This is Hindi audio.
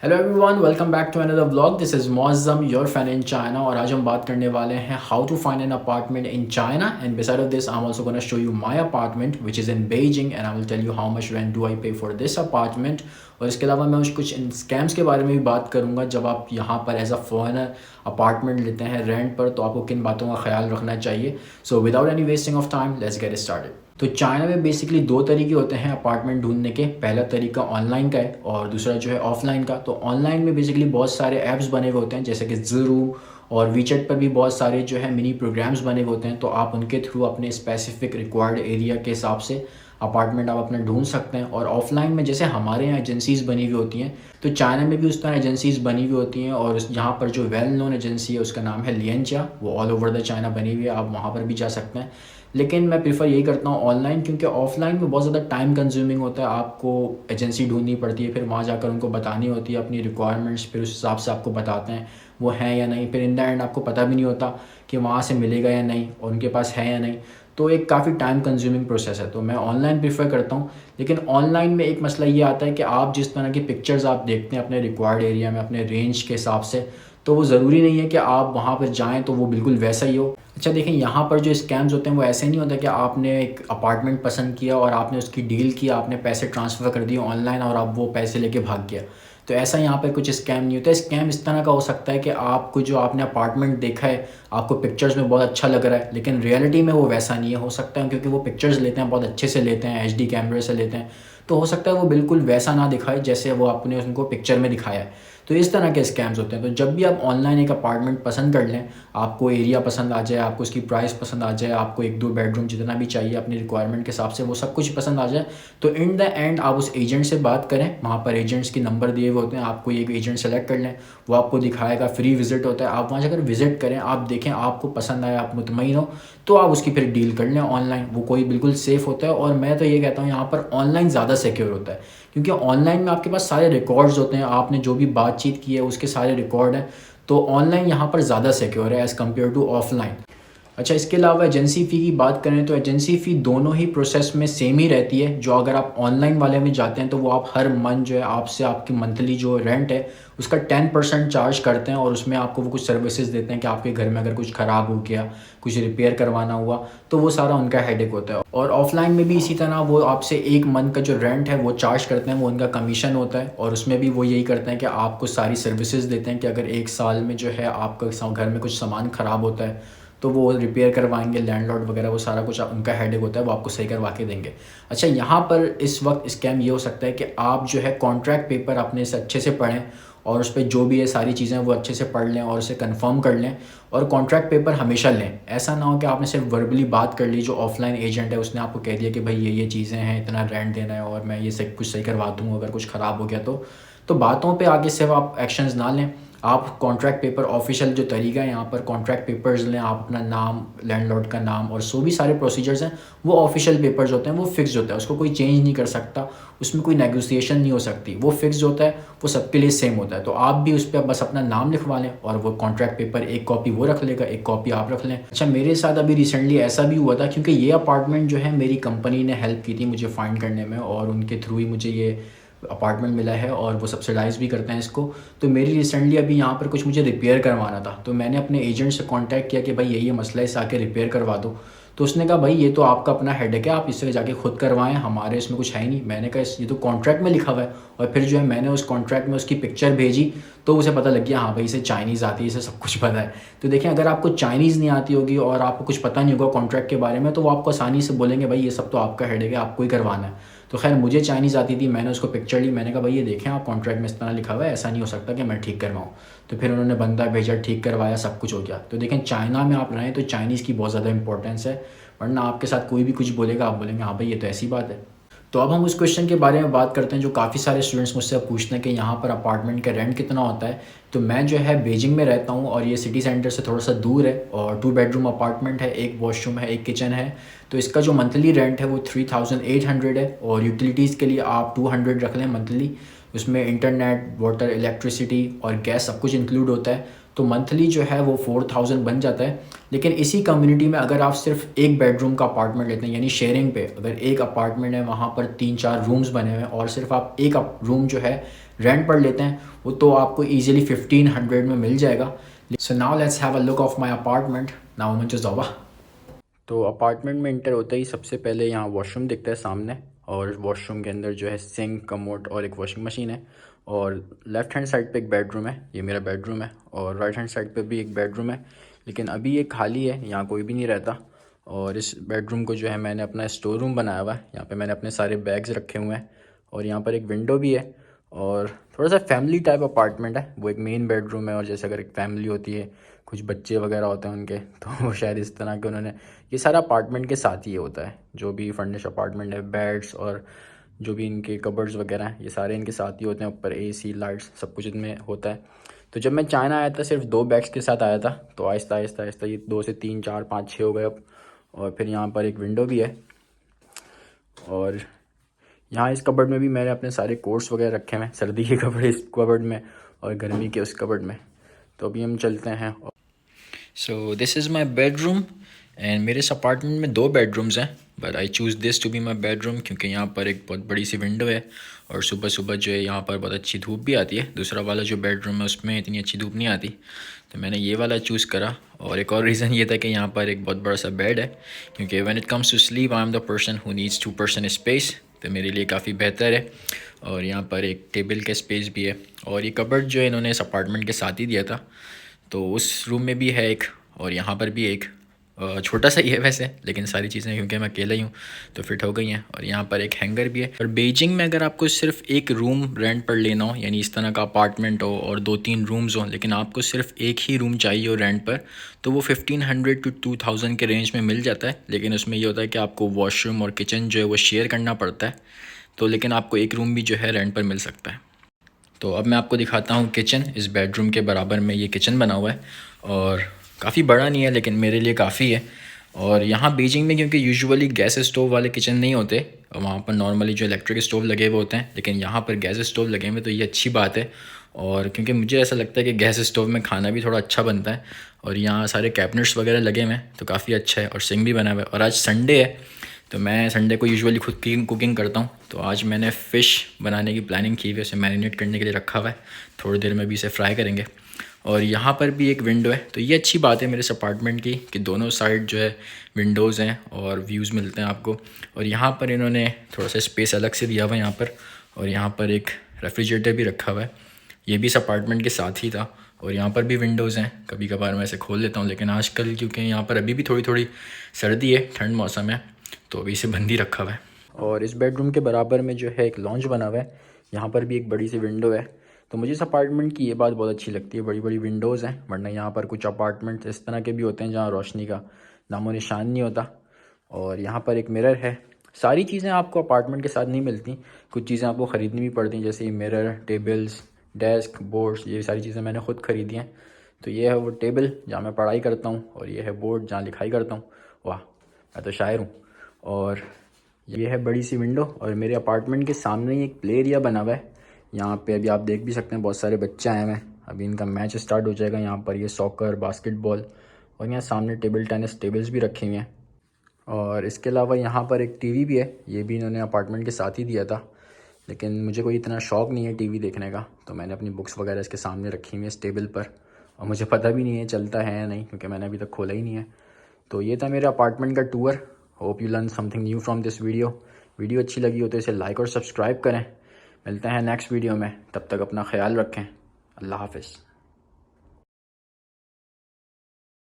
Hello everyone, welcome back to another vlog. This is Mauzam your fan in China और आज हम बात करने वाले हैं how to find an apartment in China and beside of this I am also gonna show you my apartment which is in Beijing and I will tell you how much rent do I pay for this apartment. और इसके अलावा मैं कुछ इन स्कैम्स के बारे में भी बात करूंगा। जब आप यहाँ पर एज अ फॉरेनर अपार्टमेंट लेते हैं रेंट पर तो आपको किन बातों का ख्याल रखना चाहिए। So without any wasting of time let's get started. तो चाइना में बेसिकली दो तरीके होते हैं अपार्टमेंट ढूंढने के। पहला तरीका ऑनलाइन का है और दूसरा जो है ऑफलाइन का। तो ऑनलाइन में बेसिकली बहुत सारे ऐप्स बने हुए होते हैं जैसे कि ज़रूम और वीचैट पर भी बहुत सारे जो है मिनी प्रोग्राम्स बने हुए होते हैं। तो आप उनके थ्रू अपने स्पेसिफिक रिक्वायर्ड एरिया के हिसाब से अपार्टमेंट आप अपना ढूंढ सकते हैं। और ऑफलाइन में जैसे हमारे यहाँ एजेंसीज़ बनी हुई होती हैं तो चाइना में भी उस तरह एजेंसीज़ बनी हुई होती हैं। और यहाँ पर जो वेल नोन एजेंसी है उसका नाम है लियनचा, वो ऑल ओवर द चाइना बनी हुई है, आप वहाँ पर भी जा सकते हैं। लेकिन मैं प्रीफर यही करता हूँ ऑनलाइन, क्योंकि ऑफलाइन में बहुत ज़्यादा टाइम कंज्यूमिंग होता है। आपको एजेंसी ढूंढनी पड़ती है, फिर वहाँ जाकर उनको बतानी होती है अपनी रिक्वायरमेंट्स, फिर उस हिसाब से आपको बताते हैं वो हैं या नहीं। फिर इन द एंड आपको पता भी नहीं होता कि वहाँ से मिलेगा या नहीं और उनके पास है या नहीं। तो एक काफ़ी टाइम कंज्यूमिंग प्रोसेस है, तो मैं ऑनलाइन प्रीफर करता हूँ। लेकिन ऑनलाइन में एक मसला ये आता है कि आप जिस तरह की पिक्चर्स आप देखते हैं अपने रिक्वायर्ड एरिया में अपने रेंज के हिसाब से, तो वो ज़रूरी नहीं है कि आप वहाँ पर जाएँ तो वो बिल्कुल वैसा ही हो। अच्छा देखें, यहाँ पर जो स्कैम्स होते हैं वो ऐसे नहीं होता कि आपने एक अपार्टमेंट पसंद किया और आपने उसकी डील किया, आपने पैसे ट्रांसफ़र कर दिए ऑनलाइन और आप वो पैसे लेके भाग गया। तो ऐसा यहाँ पे कुछ स्कैम नहीं होता। स्कैम इस तरह का हो सकता है कि आपको जो आपने अपार्टमेंट देखा है आपको पिक्चर्स में बहुत अच्छा लग रहा है, लेकिन रियलिटी में वो वैसा नहीं है। हो सकता है क्योंकि वो पिक्चर्स लेते हैं बहुत अच्छे से लेते हैं, एचडी कैमरे से लेते हैं, तो हो सकता है वो बिल्कुल वैसा ना दिखाए जैसे वो आपने उनको पिक्चर में दिखाया है। तो इस तरह के स्कैम्स होते हैं। तो जब भी आप ऑनलाइन एक अपार्टमेंट पसंद कर लें, आपको एरिया पसंद आ जाए, आपको उसकी प्राइस पसंद आ जाए, आपको एक दो बेडरूम जितना भी चाहिए अपनी रिक्वायरमेंट के हिसाब से वो सब कुछ पसंद आ जाए, तो इन द एंड आप उस एजेंट से बात करें। वहाँ पर एजेंट्स के नंबर दिए हुए होते हैं, आपको एक एजेंट सेलेक्ट कर लें, वो आपको दिखाएगा, फ्री विजिट होता है। आप वहाँ जाकर विजिट करें, आप देखें, आपको पसंद आए, आप मुतमईन हो तो आप उसकी फिर डील कर लें ऑनलाइन। वो कोई बिल्कुल सेफ़ होता है और मैं तो ये कहता हूँ यहाँ पर ऑनलाइन ज़्यादा सिक्योर होता है, क्योंकि ऑनलाइन में आपके पास सारे रिकॉर्ड्स होते हैं, आपने जो भी बातचीत की है उसके सारे रिकॉर्ड हैं। तो ऑनलाइन यहाँ पर ज़्यादा सिक्योर है एज़ कम्पेयर टू ऑफलाइन। अच्छा, इसके अलावा एजेंसी फ़ी की बात करें तो एजेंसी फ़ी दोनों ही प्रोसेस में सेम ही रहती है। जो अगर आप ऑनलाइन वाले में जाते हैं तो वो आप हर मंथ जो है आपसे आपकी मंथली जो रेंट है उसका 10% चार्ज करते हैं और उसमें आपको वो कुछ सर्विसेज देते हैं कि आपके घर में अगर कुछ ख़राब हो गया, कुछ रिपेयर करवाना हुआ, तो वो सारा उनका हेडेक होता है। और ऑफलाइन में भी इसी तरह वो आपसे एक मंथ का जो रेंट है वो चार्ज करते हैं, वो उनका कमीशन होता है। और उसमें भी वो यही करते हैं कि आपको सारी सर्विसेज देते हैं कि अगर एक साल में जो है आपका घर में कुछ सामान ख़राब होता है तो वो रिपेयर करवाएंगे, लैंडलॉर्ड वगैरह, वो सारा कुछ उनका हेडेक होता है, वो आपको सही करवा के देंगे। अच्छा, यहाँ पर इस वक्त स्कैम ये हो सकता है कि आप जो है कॉन्ट्रैक्ट पेपर अपने से अच्छे से पढ़ें और उस पर जो भी है सारी चीज़ें वो अच्छे से पढ़ लें और उसे कंफर्म कर लें। और कॉन्ट्रैक्ट पेपर हमेशा लें। ऐसा ना हो कि आपने सिर्फ वर्बली बात कर ली, जो ऑफलाइन एजेंट है उसने आपको कह दिया कि भाई ये चीज़ें हैं, इतना रेंट देना है और मैं ये सब कुछ सही करवा दूँ, अगर कुछ ख़राब हो गया तो बातों पे आगे सिर्फ आप एक्शंस ना लें। आप कॉन्ट्रैक्ट पेपर ऑफिशियल जो तरीका है यहाँ पर कॉन्ट्रैक्ट पेपर्स लें, आप अपना नाम, लैंडलॉर्ड का नाम और जो भी सारे प्रोसीजर्स हैं वो ऑफिशियल पेपर्स होते हैं, वो फिक्स होता है, उसको कोई चेंज नहीं कर सकता, उसमें कोई नेगोशिएशन नहीं हो सकती, वो फिक्स होता है, वो सबके लिए सेम होता है। तो आप भी उस पर बस अपना नाम लिखवा लें और वो कॉन्ट्रैक्ट पेपर एक कॉपी वो रख लेगा, एक कॉपी आप रख लें। अच्छा, मेरे साथ अभी रिसेंटली ऐसा भी हुआ था, क्योंकि ये अपार्टमेंट जो है मेरी कंपनी ने हेल्प की थी मुझे फाइंड करने में और उनके थ्रू ही मुझे ये अपार्टमेंट मिला है और वो सब्सिडाइज़ भी करते हैं इसको। तो मेरी रिसेंटली अभी यहाँ पर कुछ मुझे रिपेयर करवाना था, तो मैंने अपने एजेंट से कांटेक्ट किया कि भाई ये मसला है, इसे आके रिपेयर करवा दो। तो उसने कहा भाई ये तो आपका अपना हेडेक है, आप इससे जाके खुद करवाएं, हमारे इसमें कुछ है ही नहीं। मैंने कहा ये तो कॉन्ट्रैक्ट में लिखा हुआ है। और फिर जो है मैंने उस कॉन्ट्रैक्ट में उसकी पिक्चर भेजी तो उसे पता लग गया हाँ भाई इसे चाइनीज़ आती है, इसे सब कुछ पता है। तो देखें, अगर आपको चाइनीज़ नहीं आती होगी और आपको कुछ पता नहीं होगा कॉन्ट्रैक्ट के बारे में तो वो आपको आसानी से बोलेंगे भाई ये सब तो आपका हेडेक है, आपको ही करवाना है। तो खैर मुझे चाइनीज़ आती थी, मैंने उसको पिक्चर ली, मैंने कहा भाई ये देखें आप कॉन्ट्रैक्ट में इस तरह लिखा हुआ है, ऐसा नहीं हो सकता कि मैं ठीक करवाऊँ। तो फिर उन्होंने बंदा भेजा, ठीक करवाया, सब कुछ हो गया। तो देखें, चाइना में आप रहें तो चाइनीज़ की बहुत ज़्यादा इंपॉर्टेंस है, वरना आपके साथ कोई भी कुछ बोलेगा आप बोलेंगे हाँ भाई ये तो ऐसी बात है। तो अब हम उस क्वेश्चन के बारे में बात करते हैं जो काफ़ी सारे स्टूडेंट्स मुझसे पूछते हैं कि यहाँ पर अपार्टमेंट का रेंट कितना होता है। तो मैं जो है बीजिंग में रहता हूँ और ये सिटी सेंटर से थोड़ा सा दूर है और 2 बेडरूम अपार्टमेंट है, एक वॉशरूम है, एक किचन है। तो इसका जो मंथली रेंट है वो 3800 है और यूटिलिटीज़ के लिए आप 200 रख लें मंथली। उसमें इंटरनेट, वाटर, इलेक्ट्रिसिटी और गैस सब कुछ इंक्लूड होता है। तो मंथली जो है वो 4000 बन जाता है। लेकिन इसी कम्युनिटी में अगर आप सिर्फ एक बेडरूम का अपार्टमेंट लेते हैं, यानी शेयरिंग पे, अगर एक अपार्टमेंट है वहाँ पर 3-4 रूम्स बने हुए हैं और सिर्फ आप एक रूम जो है रेंट पर लेते हैं वो तो आपको ईजिली 1500 में मिल जाएगा। So now let's have a look of my apartment. Now मुझे ज़ोबा। तो अपार्टमेंट में इंटर होते ही सबसे पहले यहाँ वॉशरूम दिखता है सामने, और वॉशरूम के अंदर जो है सिंक, कमोड और एक वॉशिंग मशीन है। और लेफ़्ट हैंड साइड पे एक बेडरूम है, ये मेरा बेडरूम है। और राइट हैंड साइड पे भी एक बेडरूम है, लेकिन अभी ये खाली है, यहाँ कोई भी नहीं रहता। और इस बेडरूम को जो है मैंने अपना स्टोर रूम बनाया हुआ है, यहाँ पे मैंने अपने सारे बैग्स रखे हुए हैं। और यहाँ पर एक विंडो भी है, और थोड़ा सा फैमिली टाइप अपार्टमेंट है। वो एक मेन बेडरूम है, और जैसे अगर एक फैमिली होती है, कुछ बच्चे वगैरह होते हैं उनके, तो वो शायद इस तरह के उन्होंने, ये सारा अपार्टमेंट के साथ ही होता है। जो भी फर्निश अपार्टमेंट है, बेड्स और जो भी इनके कबर्ड्स वगैरह हैं, ये सारे इनके साथ ही होते हैं। ऊपर एसी, लाइट्स, सब कुछ इनमें होता है। तो जब मैं चाइना आया था सिर्फ 2 बैग्स के साथ आया था, तो आहिस्ता आहिस्ता आहिस्ता ये 2 से 3 4 5 6 हो गए अब। और फिर यहाँ पर एक विंडो भी है, और यहाँ इस कबर्ड में भी मैंने अपने सारे कोट्स वगैरह रखे हुए हैं, सर्दी के कपड़े इस कबर्ड में और गर्मी के उस कबर्ड में। तो अभी हम चलते हैं। So this is my bedroom, and मेरे इस अपार्टमेंट में 2 बेडरूम्स हैं, but I choose this to be my bedroom क्योंकि यहाँ पर एक बहुत बड़ी सी विंडो है, और सुबह सुबह जो है यहाँ पर बहुत अच्छी धूप भी आती है। दूसरा वाला जो बेडरूम है उसमें इतनी अच्छी धूप नहीं आती, तो मैंने ये वाला चूज़ करा। और एक और रीज़न ये था कि यहाँ पर एक बहुत बड़ा सा बेड है, क्योंकि when it comes to sleep I am the person who needs 2 person space, तो मेरे लिए काफ़ी बेहतर है। और यहाँ पर एक टेबल का स्पेस भी है, और ये कबर्ड जो है इन्होंने इस अपार्टमेंट के साथ ही दिया था, तो उस रूम में भी है एक, और यहाँ पर भी एक। छोटा सा ही है वैसे, लेकिन सारी चीज़ें क्योंकि मैं अकेला ही हूँ तो फिट हो गई हैं। और यहाँ पर एक हैंगर भी है। और बीजिंग में अगर आपको सिर्फ एक रूम रेंट पर लेना हो, यानी इस तरह का अपार्टमेंट हो और 2-3 रूम्स हो, लेकिन आपको सिर्फ एक ही रूम चाहिए हो रेंट पर, तो वो 1500 to 2000 के रेंज में मिल जाता है। लेकिन उसमें ये होता है कि आपको वॉशरूम और किचन जो है वो शेयर करना पड़ता है, तो लेकिन आपको एक रूम भी जो है रेंट पर मिल सकता है। तो अब मैं आपको दिखाता हूँ किचन। इस बेडरूम के बराबर में ये किचन बना हुआ है, और काफ़ी बड़ा नहीं है लेकिन मेरे लिए काफ़ी है। और यहाँ बीजिंग में क्योंकि यूजुअली गैस स्टोव वाले किचन नहीं होते, वहाँ पर नॉर्मली जो इलेक्ट्रिक स्टोव लगे हुए होते हैं, लेकिन यहाँ पर गैस स्टोव लगे हुए, तो ये अच्छी बात है। और क्योंकि मुझे ऐसा लगता है कि गैस स्टोव में खाना भी थोड़ा अच्छा बनता है। और यहाँ सारे कैबिनेट्स वगैरह लगे हुए हैं, तो काफ़ी अच्छा है। और सिंक भी बना हुआ है। और आज संडे है, तो मैं संडे को यूजुअली खुद की कुकिंग करता हूँ, तो आज मैंने फ़िश बनाने की प्लानिंग की हुई है, उसे मैरिनेट करने के लिए रखा हुआ है। थोड़ी देर में भी इसे फ्राई करेंगे। और यहाँ पर भी एक विंडो है, तो ये अच्छी बात है मेरे इस अपार्टमेंट की कि दोनों साइड जो है विंडोज़ हैं और व्यूज़ मिलते हैं आपको। और यहाँ पर इन्होंने थोड़ा सा स्पेस अलग से दिया हुआ है यहाँ पर। और यहाँ पर एक रेफ्रिजरेटर भी रखा हुआ है, ये भी इस अपार्टमेंट के साथ ही था। और यहाँ पर भी विंडोज़ हैं, कभी कभार मैं इसे खोल लेता हूँ, लेकिन आजकल क्योंकि यहाँ पर अभी भी थोड़ी थोड़ी सर्दी है, ठंड मौसम है, तो अभी इसे बंद ही रखा हुआ है। और इस बेडरूम के बराबर में जो है एक लॉन्च बना हुआ है, यहाँ पर भी एक बड़ी सी विंडो है। तो मुझे इस अपार्टमेंट की ये बात बहुत अच्छी लगती है, बड़ी बड़ी विंडोज़ हैं, वरना यहाँ पर कुछ अपार्टमेंट्स इस तरह के भी होते हैं जहाँ रोशनी का नामो निशान नहीं होता। और यहाँ पर एक मिरर है। सारी चीज़ें आपको अपार्टमेंट के साथ नहीं मिलती, कुछ चीज़ें आपको ख़रीदनी भी पड़ती हैं, जैसे मिरर, टेबल्स, डेस्क, बोर्ड्स, ये सारी चीज़ें मैंने खुद ख़रीदी हैं। तो ये है वो टेबल जहाँ मैं पढ़ाई करता हूँ, और ये है बोर्ड जहाँ लिखाई करता हूँ। वाह, मैं तो शायर हूँ। और ये है बड़ी सी विंडो, और मेरे अपार्टमेंट के सामने ही एक प्ले एरिया बना हुआ है। यहाँ पे अभी आप देख भी सकते हैं बहुत सारे बच्चे आए हुए हैं, अभी इनका मैच स्टार्ट हो जाएगा। यहाँ पर ये सॉकर, बास्केटबॉल, और यहाँ सामने टेबल टेनिस टेबल्स भी रखे हुए हैं। और इसके अलावा यहाँ पर एक टीवी भी है, ये भी इन्होंने अपार्टमेंट के साथ ही दिया था, लेकिन मुझे कोई इतना शौक़ नहीं है टीवी देखने का, तो मैंने अपनी बुक्स वगैरह इसके सामने रखी हुई है इस टेबल पर। और मुझे पता भी नहीं है चलता है या नहीं, क्योंकि मैंने अभी तक खोला ही नहीं है। तो ये था मेरे अपार्टमेंट का tour. Hope you learn something new from this video अच्छी लगी हो तो इसे लाइक और सब्सक्राइब करें। मिलते हैं नेक्स्ट वीडियो में, तब तक अपना ख्याल रखें। अल्लाह हाफ़िज़।